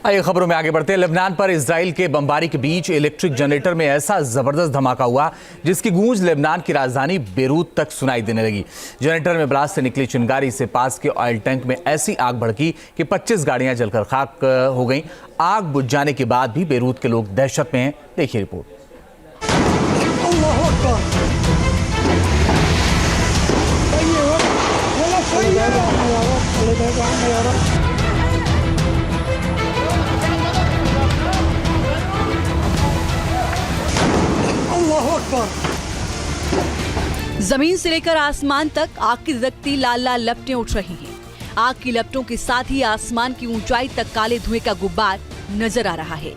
आइए खबरों में आगे बढ़ते हैं। लेबनान पर इजराइल के बमबारी के बीच इलेक्ट्रिक जनरेटर में ऐसा जबरदस्त धमाका हुआ जिसकी गूंज लेबनान की राजधानी बेरूत तक सुनाई देने लगी। जनरेटर में ब्लास्ट से निकली चिंगारी से पास के ऑयल टैंक में ऐसी आग भड़की कि 25 गाड़ियां जलकर खाक हो गईं। आग बुझ जाने के बाद भी बेरूत के लोग दहशत में हैं। देखिए रिपोर्ट। जमीन से लेकर आसमान तक आग की धधकती लाल लाल लपटें उठ रही हैं। आग की लपटों के साथ ही आसमान की ऊंचाई तक काले धुएं का गुब्बार नजर आ रहा है।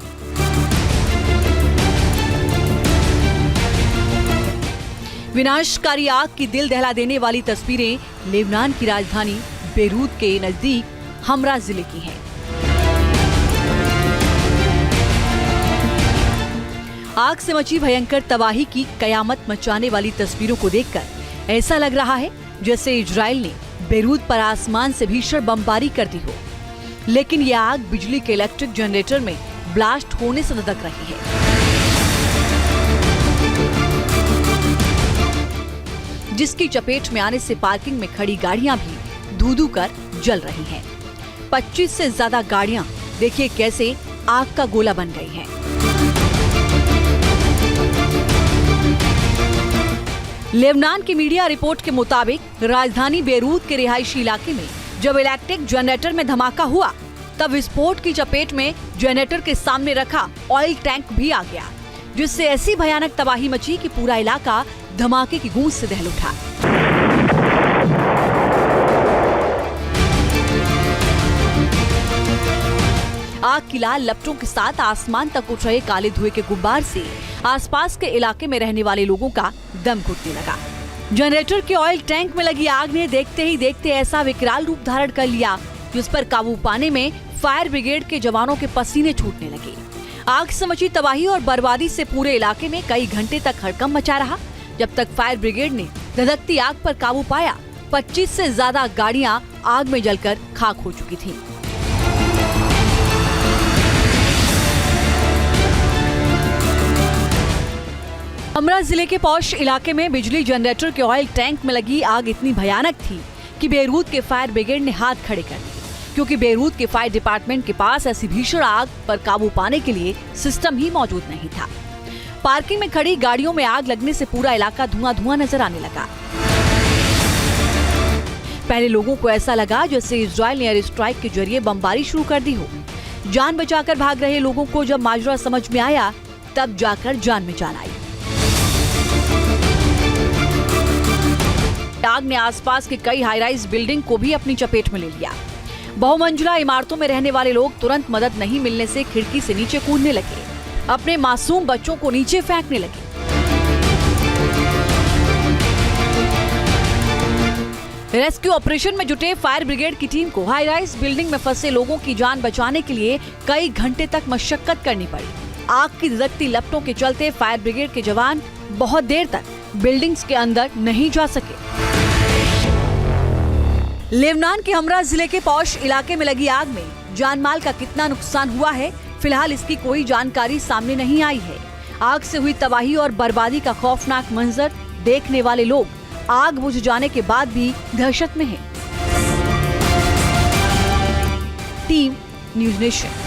विनाशकारी आग की दिल दहला देने वाली तस्वीरें लेबनान की राजधानी बेरूत के नजदीक हमरा जिले की हैं। आग से मची भयंकर तबाही की कयामत मचाने वाली तस्वीरों को देखकर ऐसा लग रहा है जैसे इजराइल ने बेरूत पर आसमान से भीषण बमबारी कर दी हो, लेकिन यह आग बिजली के इलेक्ट्रिक जनरेटर में ब्लास्ट होने से धधक रही है। जिसकी चपेट में आने से पार्किंग में खड़ी गाड़ियां भी धू-धू कर जल रही हैं। 25 से ज्यादा गाड़ियां देखिए कैसे आग का गोला बन गई हैं। लेबनान की मीडिया रिपोर्ट के मुताबिक राजधानी बेरूत के रिहायशी इलाके में जब इलेक्ट्रिक जनरेटर में धमाका हुआ तब विस्फोट की चपेट में जनरेटर के सामने रखा ऑयल टैंक भी आ गया, जिससे ऐसी भयानक तबाही मची कि पूरा इलाका धमाके की गूंज से दहल उठा। आग की लाल लपटों के साथ आसमान तक उठ रहे काले धुएं के गुब्बार से आसपास के इलाके में रहने वाले लोगों का दम घुटने लगा। जनरेटर के ऑयल टैंक में लगी आग ने देखते ही देखते ऐसा विकराल रूप धारण कर लिया जिस पर काबू पाने में फायर ब्रिगेड के जवानों के पसीने छूटने लगे। आग से मची तबाही और बर्बादी से पूरे इलाके में कई घंटे तक हड़कंप मचा रहा। जब तक फायर ब्रिगेड ने धधकती आग पर काबू पाया, 25 से ज्यादा गाड़ियां आग में जलकर खाक हो चुकी थीं। हमरा जिले के पौष इलाके में बिजली जनरेटर के ऑयल टैंक में लगी आग इतनी भयानक थी कि बेरूत के फायर ब्रिगेड ने हाथ खड़े कर दिए, क्योंकि बेरूत के फायर डिपार्टमेंट के पास ऐसी भीषण आग पर काबू पाने के लिए सिस्टम ही मौजूद नहीं था। पार्किंग में खड़ी गाड़ियों में आग लगने से पूरा इलाका धुआं धुआं नजर आने लगा। पहले लोगों को ऐसा लगा जैसे इजराइल ने एयर स्ट्राइक के जरिए बमबारी शुरू कर दी हो। जान बचाकर भाग रहे लोगों को जब माजरा समझ में आया तब जाकर जान में जान आई। आग ने आसपास के कई हाई राइज बिल्डिंग को भी अपनी चपेट में ले लिया। बहुमंजिला इमारतों में रहने वाले लोग तुरंत मदद नहीं मिलने से खिड़की से नीचे कूदने लगे, अपने मासूम बच्चों को नीचे फेंकने लगे। रेस्क्यू ऑपरेशन में जुटे फायर ब्रिगेड की टीम को हाई राइज बिल्डिंग में फंसे लोगों की जान बचाने के लिए कई घंटे तक मशक्कत करनी पड़ी। आग की धधकती लपटों के चलते फायर ब्रिगेड के जवान बहुत देर तक बिल्डिंग्स के अंदर नहीं जा सके। लेबनान के हमरा जिले के पौष इलाके में लगी आग में जानमाल का कितना नुकसान हुआ है, फिलहाल इसकी कोई जानकारी सामने नहीं आई है। आग से हुई तबाही और बर्बादी का खौफनाक मंजर देखने वाले लोग आग बुझ जाने के बाद भी दहशत में हैं। Team news nation.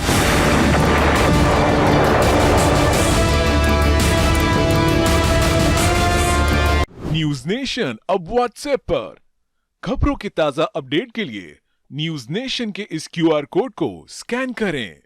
News nation अब व्हाट्सएप पर खबरों के ताजा अपडेट के लिए न्यूज नेशन के इस QR कोड को स्कैन करें।